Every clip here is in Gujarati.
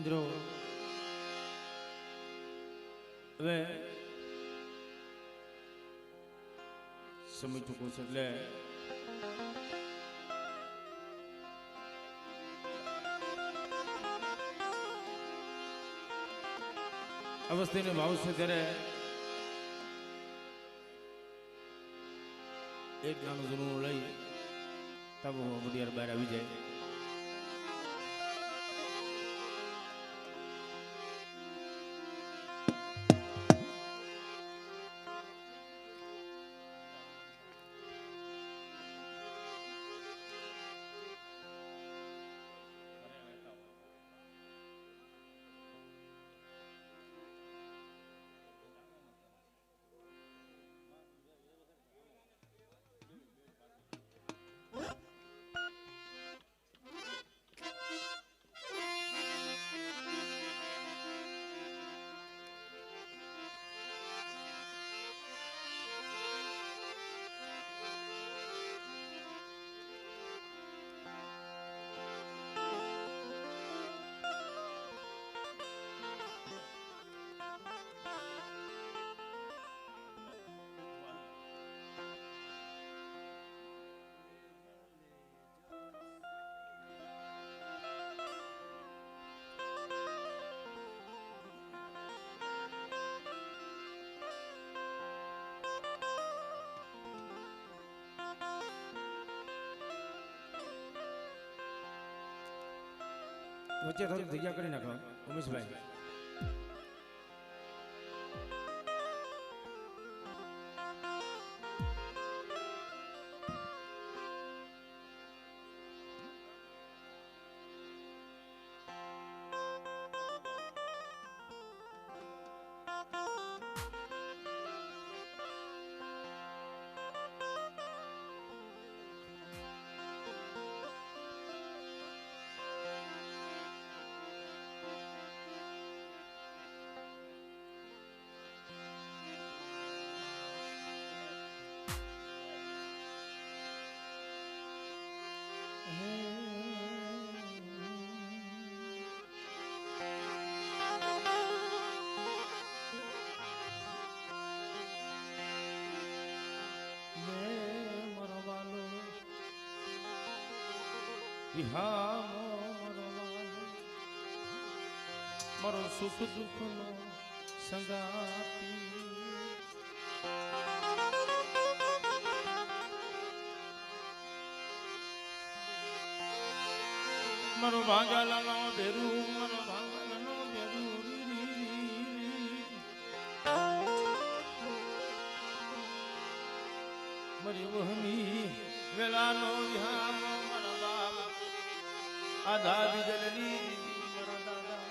મિત્રો હવે સમય ચૂકવું છે એટલે અવસ્થાને ભાવ છે ત્યારે એક નાનું જૂનું લઈ તબ બુડિયાર બહાર આવી જાય. વચ્ચે થોડીક જગ્યા કરી નાખો ઉમેશભાઈ. મારો સુખ દુઃખ નો સંગાતી મારો ભાંગાલાનો ભેરું મારો ભાંગાલાનો ભેરું મારી વહમી વેલાનો વિહામો મારા બાપ આધા વિજલની મારા દાદા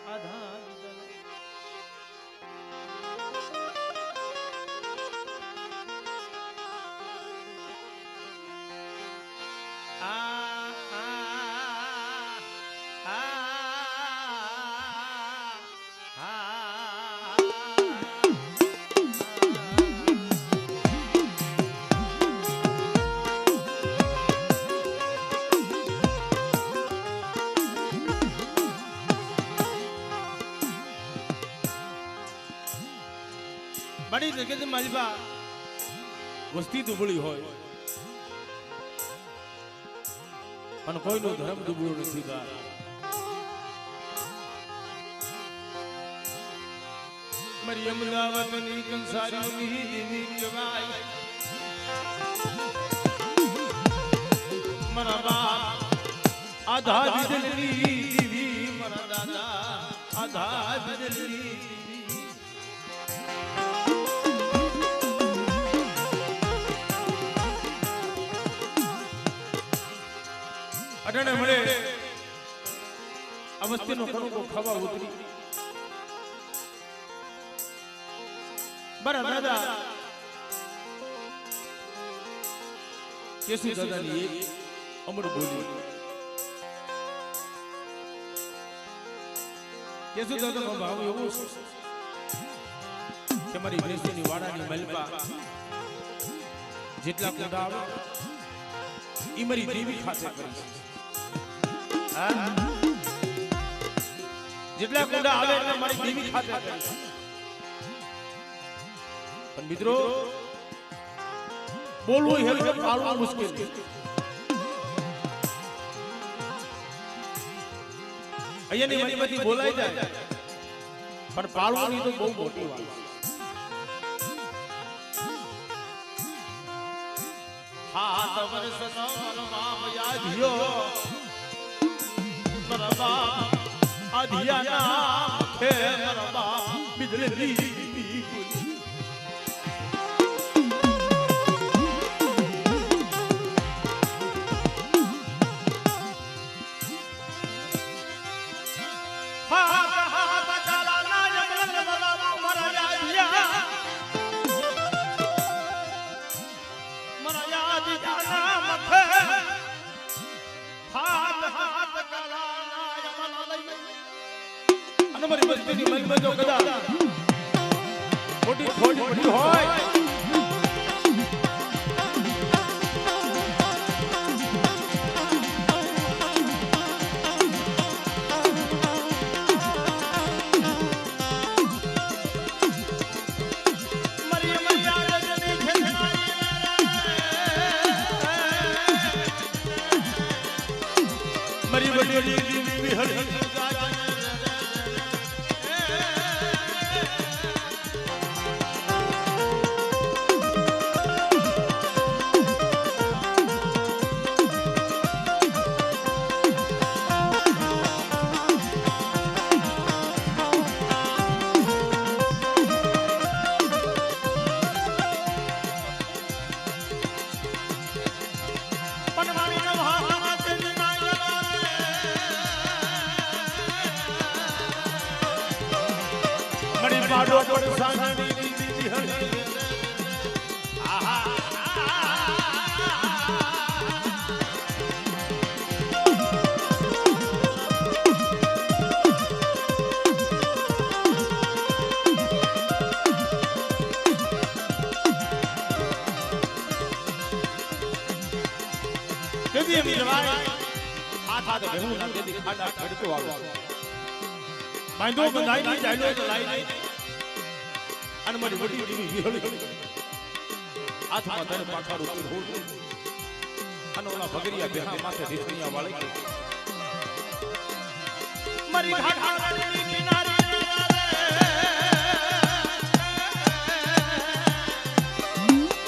આધા વિજલ બડી જગ્યાએ મારી બા વસ્તી દુબળી હોય અને કોઈનો ધર્મ દુબળો નથી બા. મારી અમદાવાદની કંસારીઓની દીદી કહેવાય મારા બાપ આધા વિજલની દીવી મારા દાદા આધા વિજલની અટણે મળે અવસ્થીનો કણુકો ખાવા ઉતરી બરા દાદા કેસુ દાદાની એક અમર બોલી કેસુ દાદાનો ભાવ એવો કે મારી ભેંસની વાડાની મલબા જેટલા કુંડા આવે ઈ મારી દેવી ખાતે કરી છે. જેટલા કુંડા આવે એટલે મારી દેવી ખાતે પણ મિત્રો બોલવું હે તો પાળવું મુશ્કેલ અહીંયાની મનીમાંથી બોલાઈ જાય પણ પાળવાની તો બહુ મોટી વાત હાથ વર્ષ નરવા યાદિયો નરવા અધિયાના હે નરવા બિજલી મારી વસ્તીની મનમાં જો કદા મોટી ખોટ પડી હોય મારી વડીલી વિહળી પાડો પડસાની દીદી હળી કેદી એમ જવાય હાથ હાથ ભેહું ના કેદી ખાડા ખડતો આવો બાંધો બંધાઈ ની જાયલો તો લાઈ નહીં અને મારી વડી દેવી વિહળી હાથમાં ધન પાખારું તીર હોડ અને ઓલા ભગરિયા બેહા માથે ઢીસણિયા વાળી મારી ઘાટાની કિનારે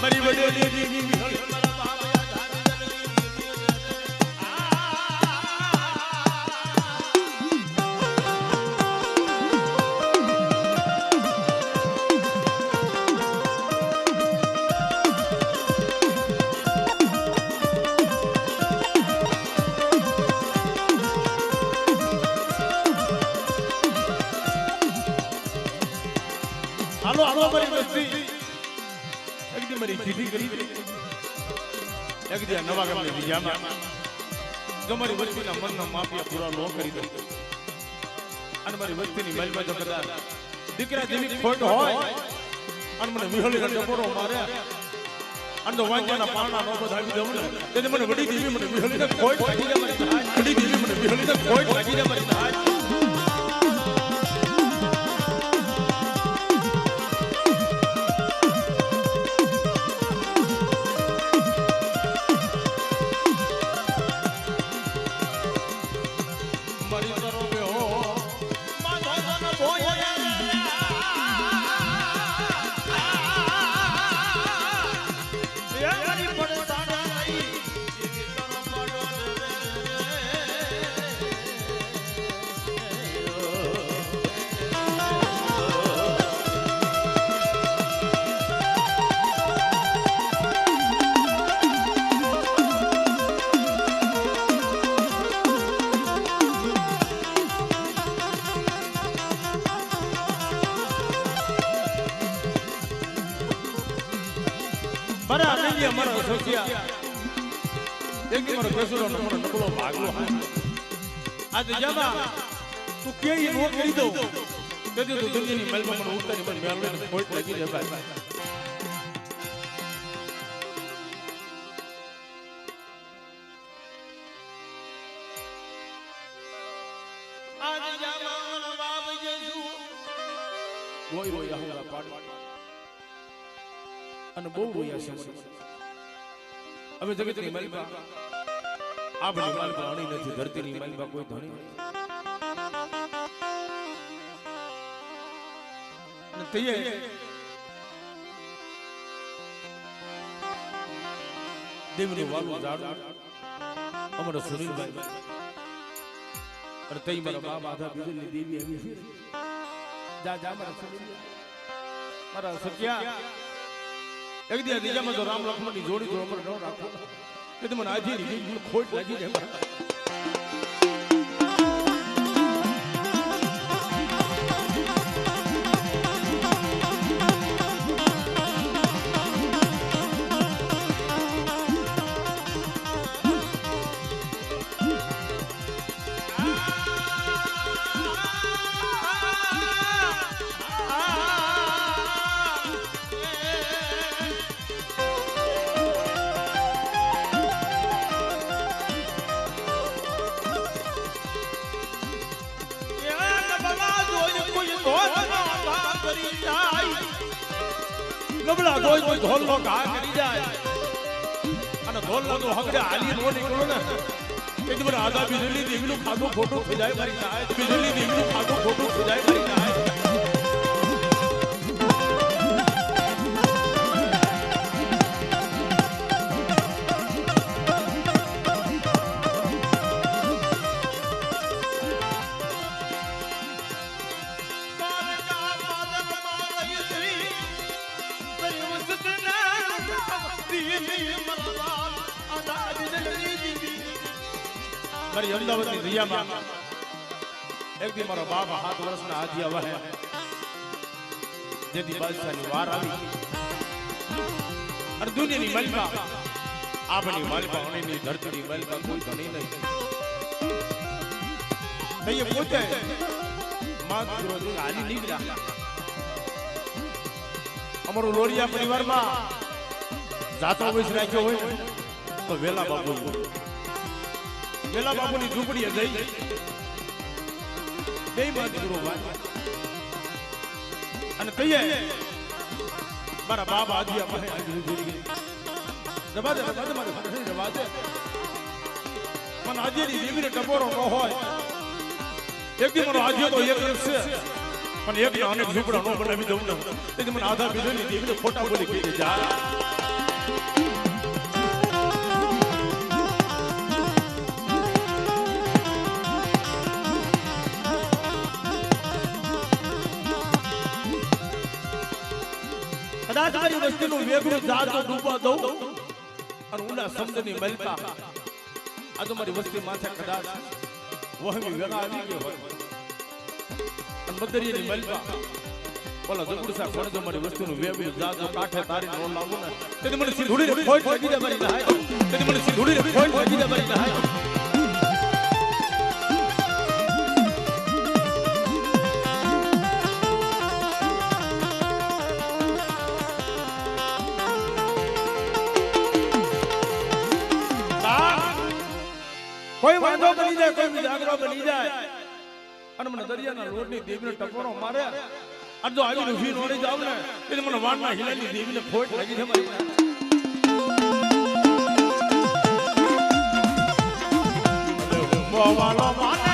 મારી વડી દેવી વિહળી હાલો હાલો મારી વસ્તી એકદી મારી ચીઠી કરી એકદી નવા ગામની બીજામાં જો મારી વસ્તીના મનનો માફિયા પૂરા નો કરી દો અને મારી વસ્તીની મહેલમાં જો કદાચ દીકરા જેવી ખોટ હોય અને મને વિહળી ટકોરો મારે અને તો વાંચ્યાના પાણા નો બધાવી દઉં ને તેથી મને વડી દેવી મને વિહળીને ખોટ લાગી જાય મારી વડી દેવી મને વિહળીને ખોટ લાગી જાય મારી મારા અનલ્ય મારા સોચિયા એક મારો કેસુરો નમનો નબળો ભાગલો આજ જમા તું કેઈ નો કરી દો તેથી તું દુનિયાની મહેલમાં મને ઉતારી મને મેલને ખોટ લાગી રે ભાઈ આજ જમાના રોઈ રોઈ આહુડા પાડ અને બહુ રોયા છે હવે જગતની માલિકા આપણી માલિકા અણી નથી ધરતીની માલિકા કોઈ ધણી નથી તૈયાર દેવનું વાલું ઝાડ અમારા સુનિલભાઈ અને તઈ મારા બાપ આધા બીજલની દેવી આવી છે જા જા મારા સુનિલ મારા સત્યા એક દી દીજામાં તો રામ લક્ષ્મણની જોડી જો અમર ન રાખો કે તમને આજે ની ખોટ લાગી જાય ગબડા કોઈ કોઈ ઢોલ નો ઘા કરી જાય અને ઢોલ નો હગડે હાલી નો નીકળો ને એક બર આધા બીજલી દેવીનું ખાધું ખોટું થઈ જાય મારી જાય બીજલી દેવીનું ખાધું ખોટું થઈ જાય મારી જાય મારી અમદાવાદની રિયામાં એક દી મારો બાપ 7 વર્ષના હાજી આવે જેથી બાદશાહની વાર આવી અને દુનિયાની માલિકા આપણી માલિકા અણીની ધરતીની માલિકા કોઈ ધણી નહીં તઈએ પોતે માત વિરોધી હાલી નીકળ્યા અમારો લોરિયા પરિવારમાં જાતો વૈસ રાખ્યો હોય તો વેલા બાપુ વેલા બાપુની ઝૂંપડીએ જઈ બે માં દીકરો અને કહીએ મારા બાપ આજી પાસે આવી ગઈ રવાજે મારે રવાજે પણ આજેની દેવીને ટપોરો ન હોય એક દી મારો આજે તો એક છે પણ એક ના અનેક ઝૂંપડા ન બનાવી દઉં ને તેથી મને આધા બીજોની દેવીને ખોટા બોલી કહી જા કદાચ મારી વસ્તીનું વેગળું ઝાડ તો ડૂબવા દઉં અને ઊંડા સમજની મલકા આ તો મારી વસ્તી માથે કદાચ વહમી વેગા આવી ગયો હોય અને મદરિયાની મલકા બોલો જબુરસા કોણ તો મારી વસ્તીનું વેગળું ઝાડ તો કાઠે તારી નો લાવું ને તેથી મને સીધુડીને ખોટ લાગી દે મારી નહાય તેથી મને સીધુડીને ખોટ લાગી દે મારી નહાય કોઈ વાંધો બની જાય કોઈ જાગરો બની જાય અને મને દરિયાના રોડની દેવીને ટકોરો મારે અને જો આવીને ઊભી નોડી જાવ ને એટલે મને વાણના હિલાની દેવીને ખોટ લાગી છે મારી બોવાલો માને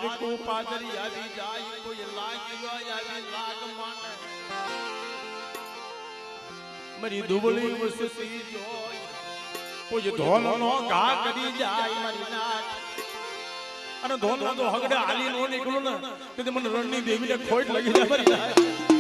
હારકુ પાદરી આવી જાય કોઈ લાગ્યો આવી લાગ માંડે મારી દુબળી વસતી જોઈ કોઈ ધોલનો ઘા કરી જાય મારી નાક અને ધોલનો તો હગડે હાલી નો નીકળું ને તો મને રણની દેવીને ખોટ લાગી જાય મારી નાક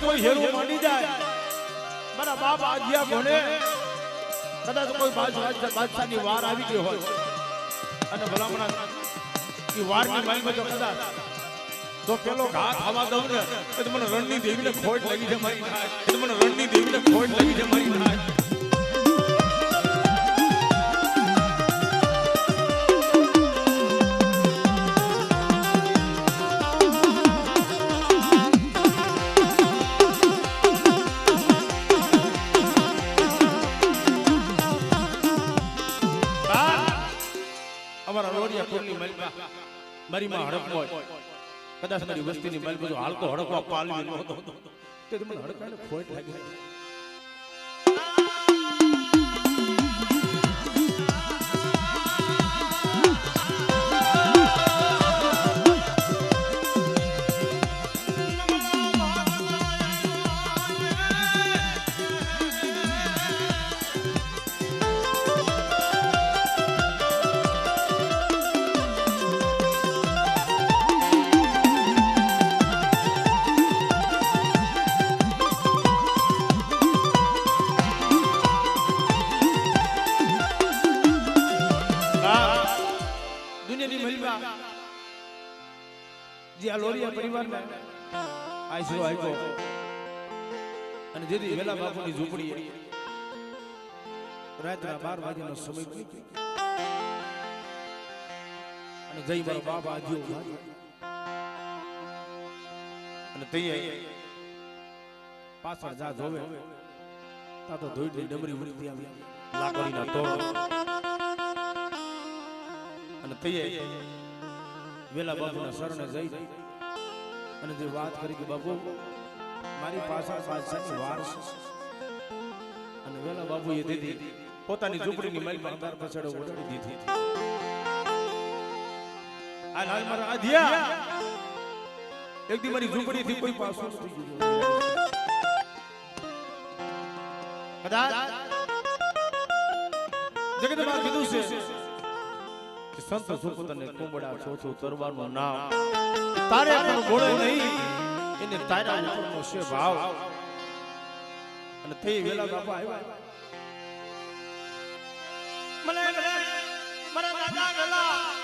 કોઈ હેરું માંડી જાય મારા બાપ આજ્યા ભણે કદાચ કોઈ બાદશાહની વાર આવી ગઈ હોય અને ભલામણા એ વારની માલમાં જો કદાચ તો પેલો ઘા ખાવા દઉં ને તો મને રણની દેવીને ખોટ લાગી છે મારી નાક મને રણની દેવીને ખોટ લાગી છે મારી નાક મારી માં હડપ હોય કદાચ મારી વસ્તીની માલ બધું હાલતો હડકવા પાલવી નહોતો તે મને હડકાને ખોટ લાગી લોરિયા પરિવારને આશરો આપ્યો અને જેથી વેલા બાપુની ઝૂંપડી રાતના 12 વાગ્યાનો સમય અને જઈ મારો બાપ આજ્યો અને તૈયાર પાછળ જા જોવે તા તો ધોઈની ડમરી ઉડતી આવી લાકડીના તોડ અને તૈયાર વેલા બાપુના શરણે જઈ અને જે વાત કરી કે બાપુ મારી પાછળ બાદશાહની વાર છે અને વેલા બાપુએ દીધી પોતાની ઝૂંપડીની માલમાં અંધાર પછાડો ઓઢાડી દીધી આ લાલ મારા આધ્યા એક દી મારી ઝૂંપડીથી કોઈ પાછું નથી ગયું કદાચ જગતમાં કીધું છે સંત સુપતને કુંબડા ચોથું તરવાનું નામ તારે પણ બોલે નહીં એને તારા ઉપરનો છે ભાવ અને તે વેલા બાપા આવ્યા મને મારા દાદા વેલા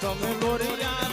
તમે ગોરિયા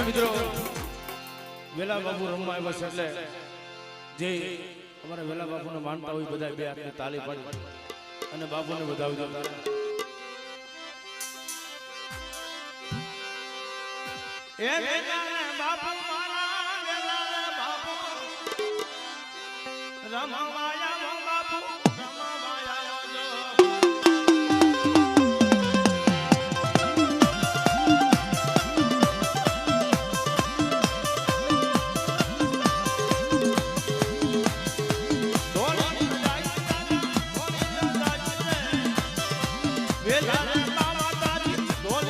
મિત્રો વેલા બાપુ રમવા આવ્યા છે એટલે જે અમારા વેલા બાપુને માનતા હોય બધા બે હાથની તાળી પાડી અને બાપુને વધાવી દો. એ વેલા બાપુ મારા વેલા બાપુ રમવાયા બાપુ રમવાયા જો વેલા બાવા તારી ઢોલ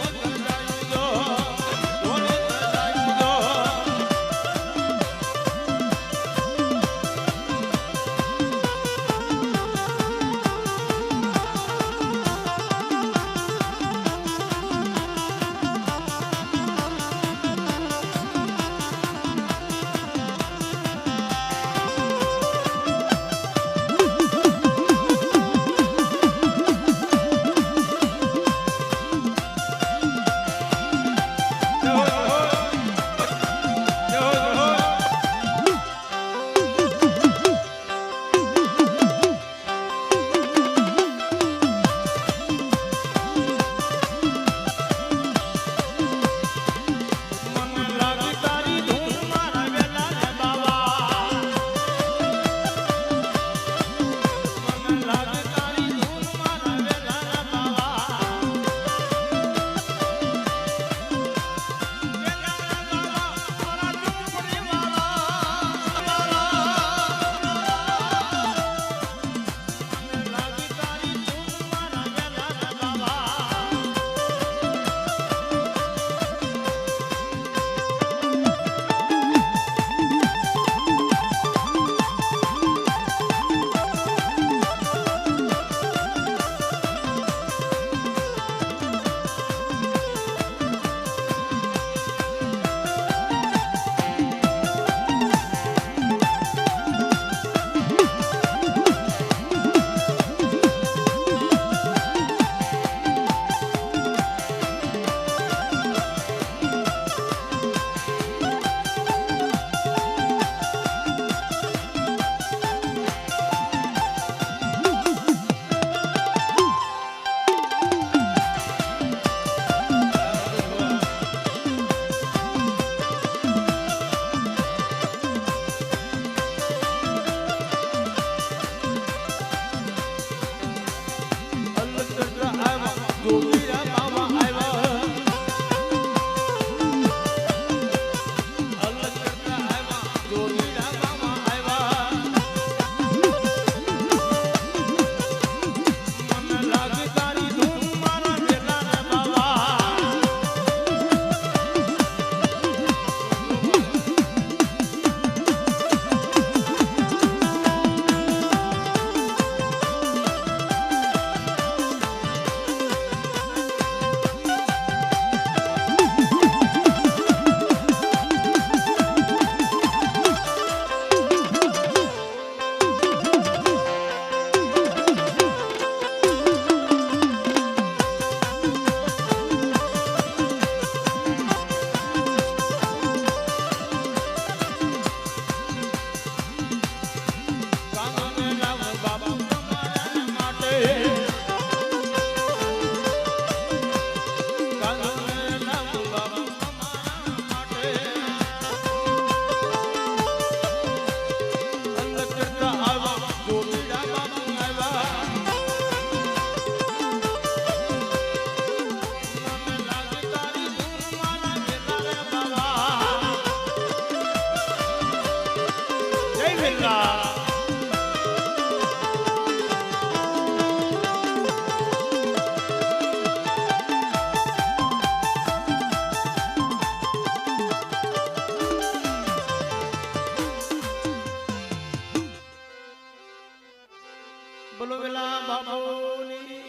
બોલો વેલા બાબોની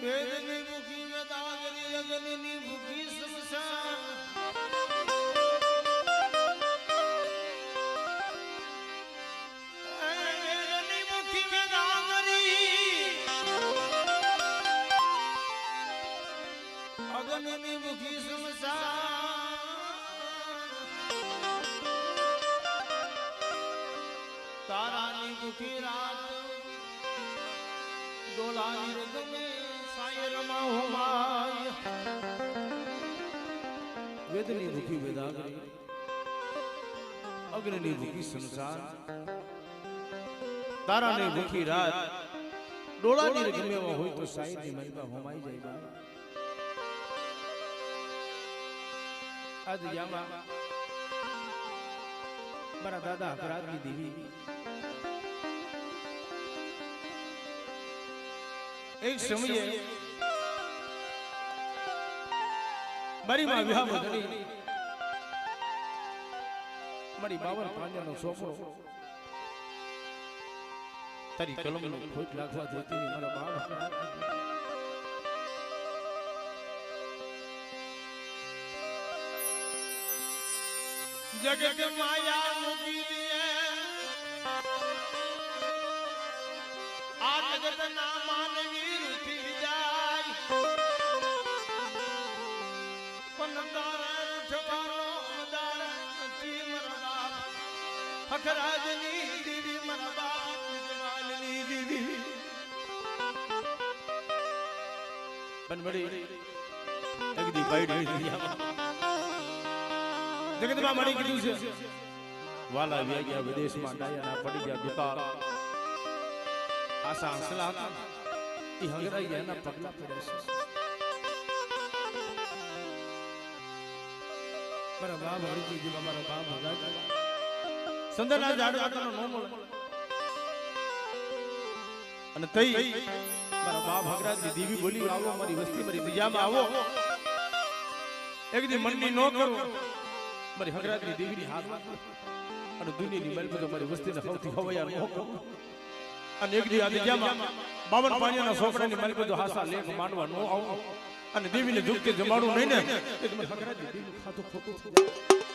વેદની ભૂખી વેદાગરી અગ્નિની ભૂખી સમસાન વેદની ભૂખી વેદાગરી અગ્નિની ભૂખી સમસાન તારાની ભૂખી રાત ડોલાની રગમે સાયરમાં હોમાય વેદની ભૂખી વેદાગરી અગ્નિની ભૂખી સંસાર તારાની ભૂખી રાત ડોલાની રગમે હોય તો સાયરની મહિમા હોમાઈ જાય આજ યામા મારા દાદા હકરાજની દેવી એક સમયે મારી માં વિવાહ બદલી મારી 52 પાંજાનો છોકરો તારી કલમનો ખોટ લાગવા દેતી મારા બાપ જગત માયા મૂકી દે આ જગત ના માનવી રૂઠી જાય પણ દાર ઠકાનો દાર નથી મરવા હકરાજની દીદી મરવા જવાલની દીદી બનબડી એકદી બાઈડી દુનિયામાં જગતમાં મળી કીધું છે વાલા વ્યા ગયા વિદેશમાં ડાયાના પડી ગયા દુકા આશા હંસલા હતા એ હંગરાઈ ગયા એના પગલા પડ્યા છે મારા બાપ હરિજી જેવા મારા બાપ ભગાજી સંદરના ઝાડ આટલો નો મળે અને તઈ મારા બાપ હગરાજી દેવી બોલી આવો મારી વસ્તી મારી બીજામાં આવો એક દી મનની નો કરો મારી હગરાજની દેવીની હાથમાં અને દુનિયાની મહેલ પર મારી વસ્તીને સૌથી હવૈયા નો કરો અને એક દી આદિજામાં 52 પાણીના છોકરાની મહેલ પર હાસા લેખ માંડવા નો આવો અને દેવીને દુઃખ કે જમાડું નહીં ને એક મારી હગરાજની દેવી ખાતું ખોટું થઈ જાય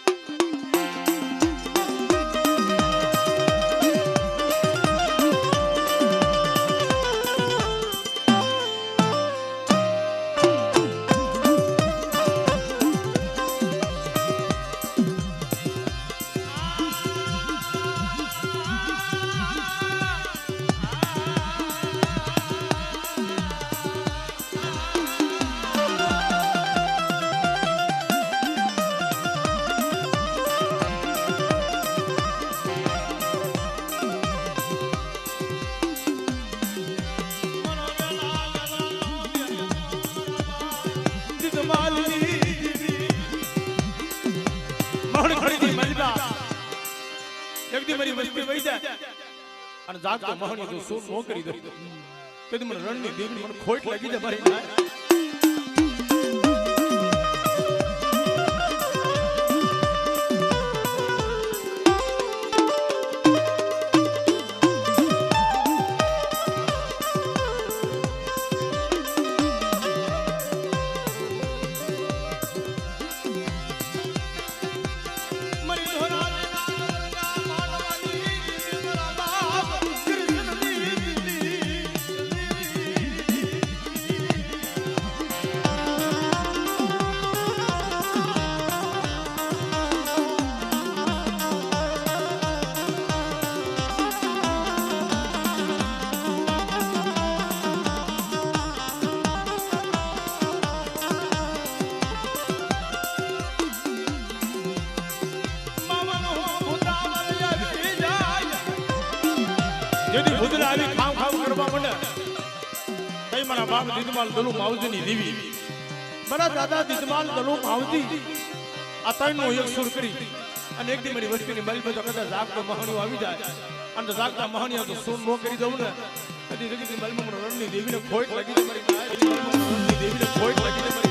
મારી વસ્તી વહી જાય અને જાત તો મહણી તો શું નો કરી દે કે મને રણની દેવી મને ખોટ લાગી જાય મારી જેથી ભૂતલા આવી ખાવ ખાવ કરવા માંડે તઈ મારા બાપ દીદમાલ દલુ માવજીની દેવી મારા દાદા દીદમાલ દલુ માવજી આ ત્રણનો એક સુર કરી અને એક દી મારી વસ્તીની મારી બધો કદાચ જાગતો મહાણીઓ આવી જાય અને જાગતા મહાણીઓ તો સુર નો કરી દઉં ને કદી જગતની માલમાં રણની દેવીને ખોટ લાગી દે મારી રણની દેવીને ખોટ લાગી દે મારી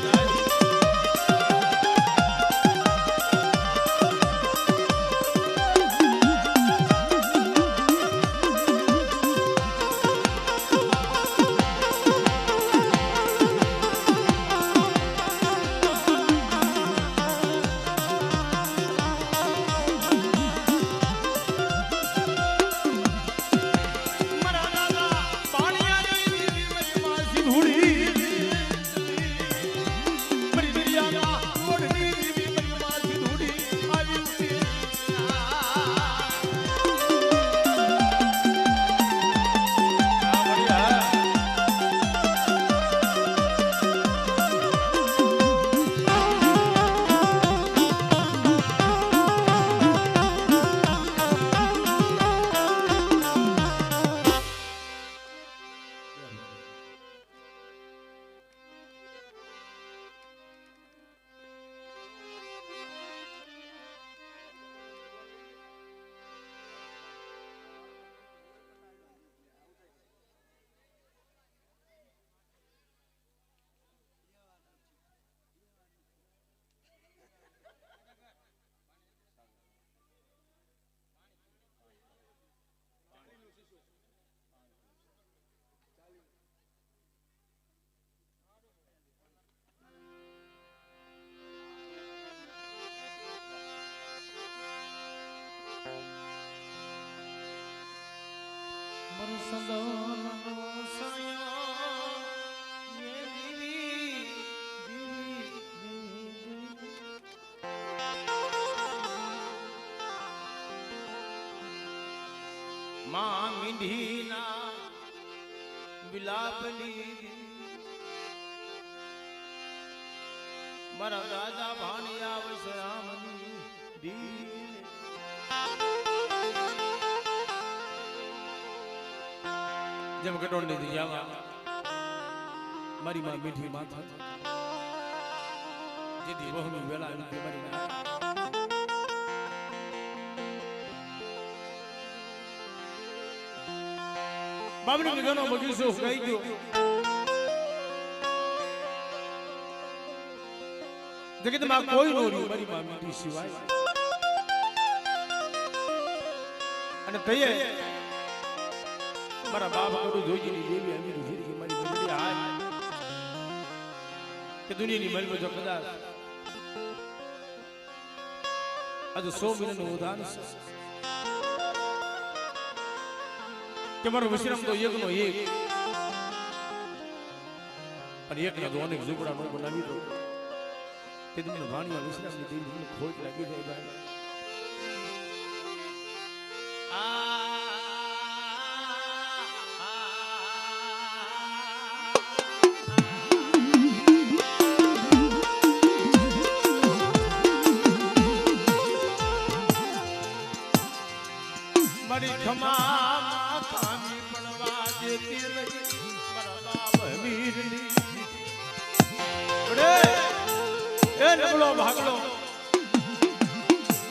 માં મીંઢીના વિલાપની મારા રાજા ભાણિયા વસરામની દી જેમ કટોળ ની જાવા મારી માં મીઠી માથા જેથી બહુની વેલા આવી મારી ના બાબરી નિગાનો બગીચો સુકાઈ ગયો જગતમાં કોઈ નો રહ્યું મારી મામી સિવાય અને તઈએ મારા બાપ કડું જોઈની દેવી આવી રૂહી કે મારી બધી હાય કે દુનિયાની મલમાં જો કદાચ આજે 100 મહિનાનું ઉદાન છે કે મારો વિશ્રામ તો એકનો એક અને એકના તો અનેક ઝૂંપડા નો બનાવી દો તે તમને વાણીમાં વિશ્રામની દેવી ખોટ લાગી જાય ભાઈ મારી ખમા ખામી પડવા દેતી રહી મારા બાપ વીરની એ નબળો ભાગલો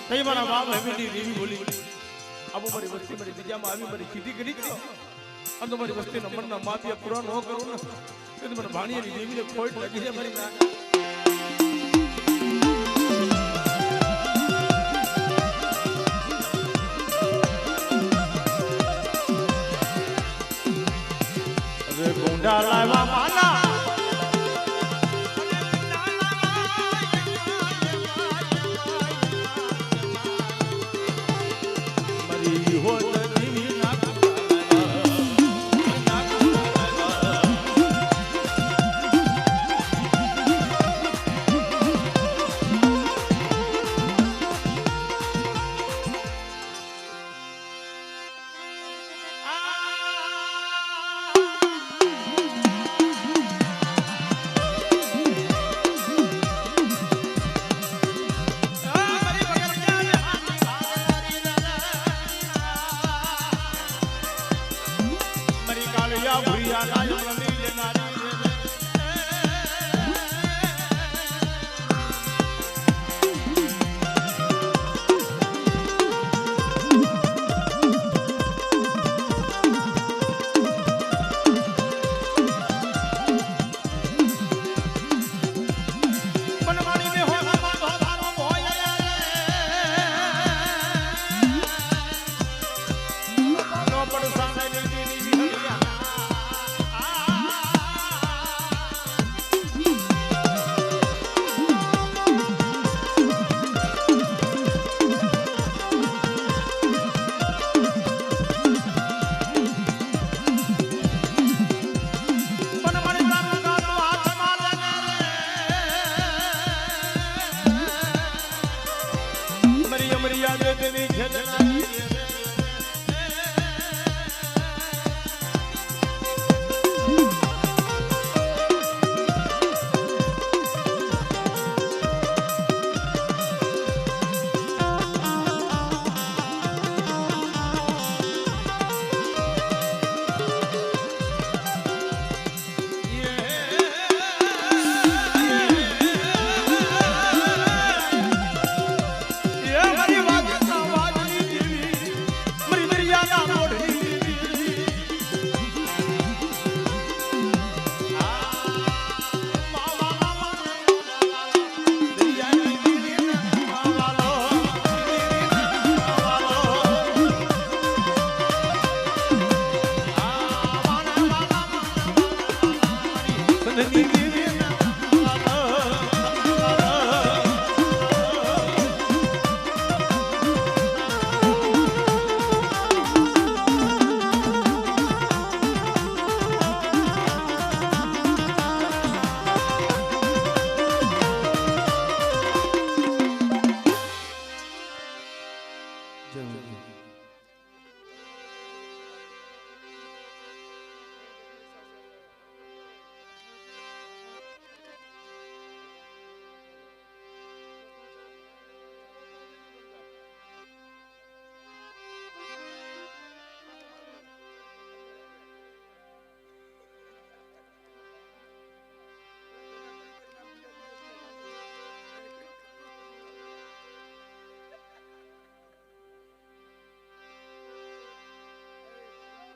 તઈ મારા બાપ વીરની દેવી બોલી આબુ મારી વસ્તી મારી બીજામાં આવી મારી કીધી કરી ગયો અને તો મારી વસ્તીના મનના માપિયા પૂરા ન કરું ને તો મને ભાણિયાની દેવીને ખોટ લાગી છે મારી ના લાવા માલા મરી હો દેવી ના મર્યાદે તેની ખેતના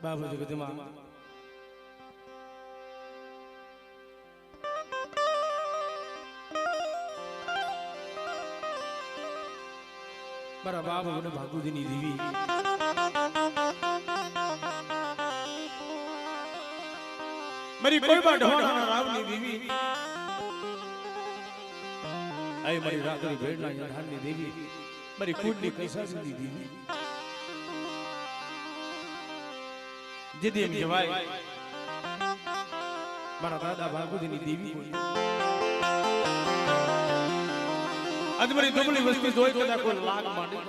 બાબુ જગતમાં મારા બાબુ અને ભાગુજીની દેવી મારી કોઈ બા ઢોળાના રાવની દેવી આય મારી રાતની ભેડના યંધાની દેવી મારી કુંડની કૈસાસની દેવી જેદી એમ કહેવાય મારા દાદા ભાગુજીની દેવી આજ મારી દુબળી વસ્તી જોઈ કદાચ કોઈ લાગ માંડી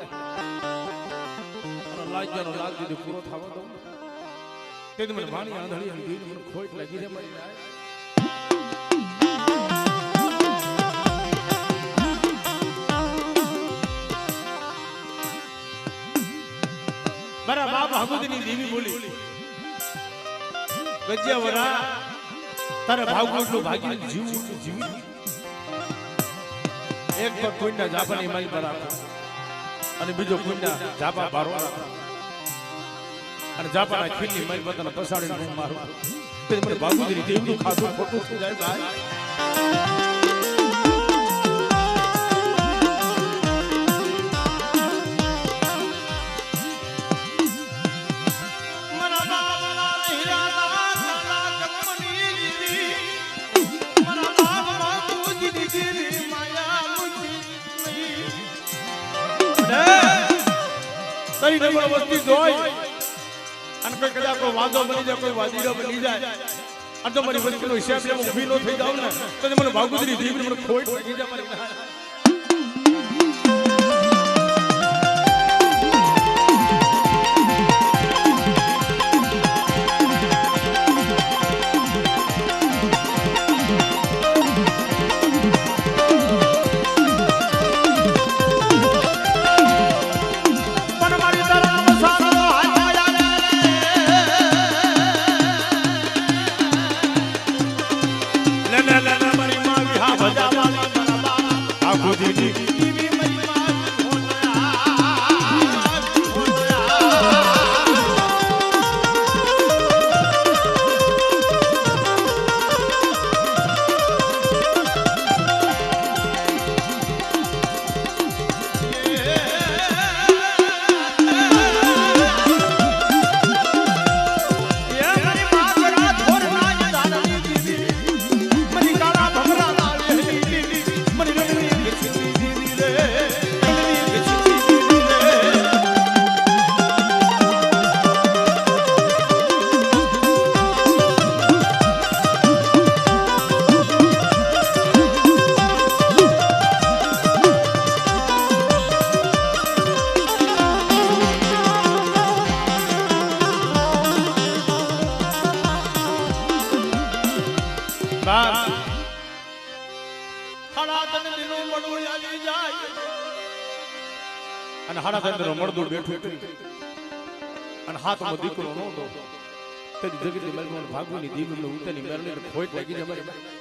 અને લાગ્યાનો લાગ દીધો પૂરો થવા દો તે મને ભાણી આંધળી અને દીન મને ખોટ લાગી જાય મારી જાય મારા બાપ ભાગુજીની દેવી બોલી ગજ્યાવરા તારે ભાગવતનું ભાગી જીવી એક પર કોઈના જાપાની મારી પર અને બીજો કોઈના જાપા બારો અને જાપાના ખીલની મારી બતાને પસાડીને હું મારું તે મને ભાગુજીની દેવીનું ખાધું ખોટું થઈ જાય ભાઈ વસ્તી જોઈ અને કોઈ કદાચ કોઈ વાંધો બની જાય કોઈ વાદીડો બની જાય અને તો મારી વસ્તીનો હિસાબ લેવા ઊભી ન થઈ જાવ ને તો મને ભાગુજીની દેવી મને ખોટ લાગી જાય મારી અને હાડા અંદર મળદું બેઠું અને હાથમાં દીકરો નહોતો તે જગતની મહેલમાં ભાગવાની દીકરીને ઉતરની મેરણી ખોટ લાગી જાય